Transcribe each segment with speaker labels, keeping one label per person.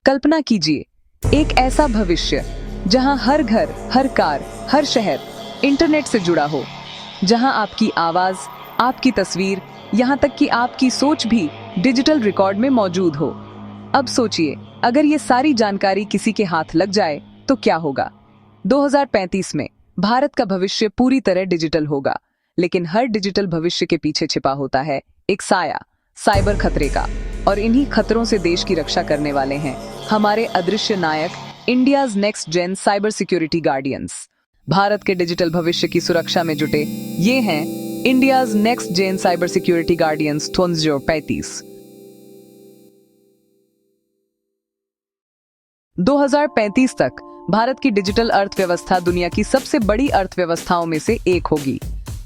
Speaker 1: कल्पना कीजिए, एक ऐसा भविष्य जहां हर घर, हर कार, हर शहर इंटरनेट से जुड़ा हो, जहां आपकी आवाज, आपकी तस्वीर, यहां तक कि आपकी सोच भी डिजिटल रिकॉर्ड में मौजूद हो। अब सोचिए, अगर ये सारी जानकारी किसी के हाथ लग जाए तो क्या होगा। 2035 में भारत का भविष्य पूरी तरह डिजिटल होगा, लेकिन हर डिजिटल भविष्य के पीछे छिपा होता है एक साया, साइबर खतरे का। और इन्हीं खतरों से देश की रक्षा करने वाले हैं हमारे अदृश्य नायक, India's next gen cyber security guardians. भारत के डिजिटल भविष्य की सुरक्षा में जुटे ये हैं India's next gen cyber security guardians 2035। 2035 तक भारत की डिजिटल अर्थव्यवस्था दुनिया की सबसे बड़ी अर्थव्यवस्थाओं में से एक होगी।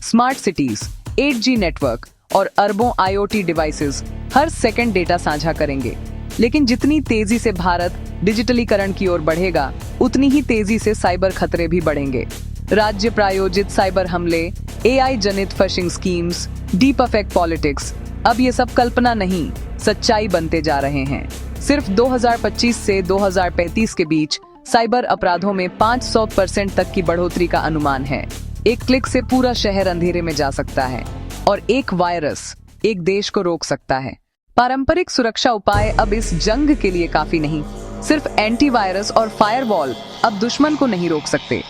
Speaker 1: स्मार्ट सिटीज, 8G नेटवर्क और अरबों IoT डिवाइसेस हर सेकंड डेटा साझा करेंगे। लेकिन जितनी तेजी से भारत डिजिटलीकरण की ओर बढ़ेगा, उतनी ही तेजी से साइबर खतरे भी बढ़ेंगे। राज्य प्रायोजित साइबर हमले, AI जनित fishing schemes, deep fake politics, अब ये सब कल्पना नहीं, सच्चाई बनते जा रहे हैं। सिर्फ 2025 से 2035 के बीच साइबर अपराधों में 500% तक की बढ़ोतरी का अनुमान है। एक क्लिक से पूरा शहर अंधेरे में जा सकता है और एक वायरस एक देश को रोक सकता है। पारंपरिक सुरक्षा उपाय अब इस जंग के लिए काफी नहीं। सिर्फ एंटीवायरस और फायरवॉल अब दुश्मन को नहीं रोक सकते,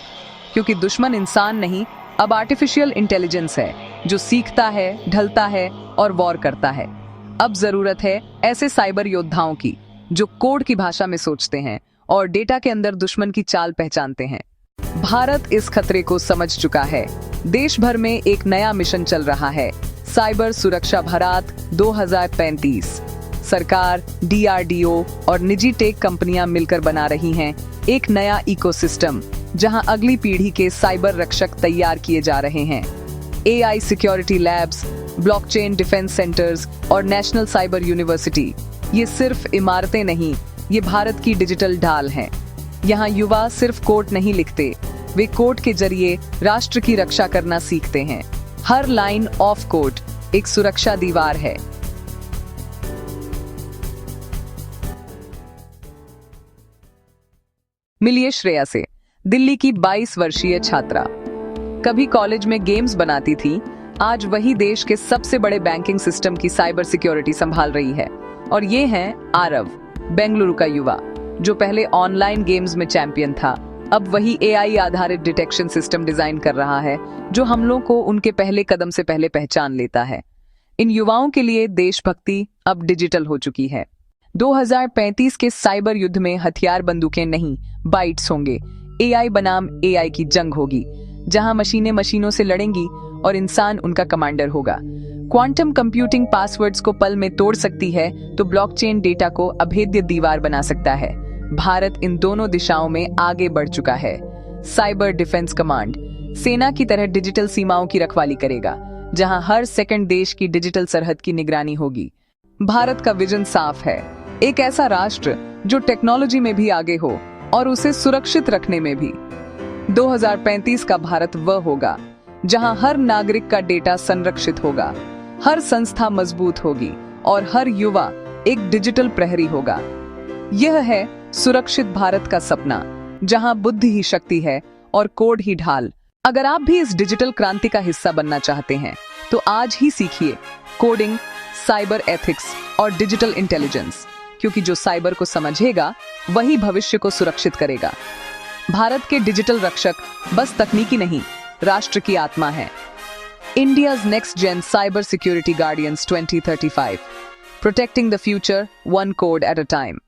Speaker 1: क्योंकि दुश्मन इंसान नहीं, अब आर्टिफिशियल इंटेलिजेंस है जो सीखता है, ढलता है और वॉर करता है। अब जरूरत है ऐसे साइबर योद्धाओं की जो कोड की भाषा में सोचते हैं और डेटा के अंदर दुश्मन की चाल पहचानते हैं। भारत इस खतरे को समझ चुका है। देश भर में एक नया मिशन चल रहा है, साइबर सुरक्षा भारत 2035। सरकार, DRDO और निजी टेक कंपनियां मिलकर बना रही हैं एक नया इकोसिस्टम, जहां अगली पीढ़ी के साइबर रक्षक तैयार किए जा रहे हैं। AI security labs, blockchain defence centres और नेशनल साइबर यूनिवर्सिटी, ये सिर्फ इमारतें नहीं, ये भारत की डिजिटल ढाल हैं। यहाँ युवा सिर्फ कोड नहीं लिखते, वे कोड के जरिए राष्ट्र की रक्षा करना सीखते हैं। हर लाइन ऑफ कोड एक सुरक्षा दीवार है। मिलिए श्रेया से, दिल्ली की 22 वर्षीय छात्रा। कभी कॉलेज में गेम्स बनाती थी, आज वही देश के सबसे बड़े बैंकिंग सिस्टम की साइबर सिक्योरिटी संभाल रही है। और ये हैं आरव, बेंगलुरु का युवा, जो पहले ऑनलाइन गेम्स में चैंपियन था, अब वही AI आधारित डिटेक्शन सिस्टम डिजाइन कर रहा है जो हमलों को उनके पहले कदम से पहले पहचान लेता है। इन युवाओं के लिए देशभक्ति अब डिजिटल हो चुकी है। 2035 के साइबर युद्ध में हथियार बंदूकें नहीं, बाइट्स होंगे। AI बनाम AI की जंग होगी, जहां मशीनें मशीनों से लड़ेंगी और इंसान उनका कमांडर होगा। क्वांटम कंप्यूटिंग पासवर्ड्स को पल में तोड़ सकती है, तो ब्लॉकचेन डेटा को अभेद्य दीवार बना सकता है। भारत इन दोनों दिशाओं में आगे बढ़ चुका है। साइबर डिफेंस कमांड सेना की तरह डिजिटल सीमाओं की रखवाली करेगा, जहां हर सेकंड देश की डिजिटल सरहद की निगरानी होगी। भारत का विजन साफ है, एक ऐसा राष्ट्र जो टेक्नोलॉजी में भी आगे हो और उसे सुरक्षित रखने में भी। 2035 का भारत वह होगा जहां हर नागरिक का डेटा संरक्षित होगा, हर संस्था मजबूत होगी और हर युवा एक डिजिटल प्रहरी होगा। यह है सुरक्षित भारत का सपना, जहां बुद्धि ही शक्ति है और कोड ही ढाल। अगर आप भी इस डिजिटल क्रांति का हिस्सा बनना चाहते हैं, तो आज ही सीखिए कोडिंग, साइबर एथिक्स और डिजिटल इंटेलिजेंस, क्योंकि जो साइबर को समझेगा वही भविष्य को सुरक्षित करेगा। भारत के डिजिटल रक्षक बस तकनीकी नहीं, राष्ट्र की आत्मा है। India's next gen cyber security guardians 2035, protecting the future one code at a time.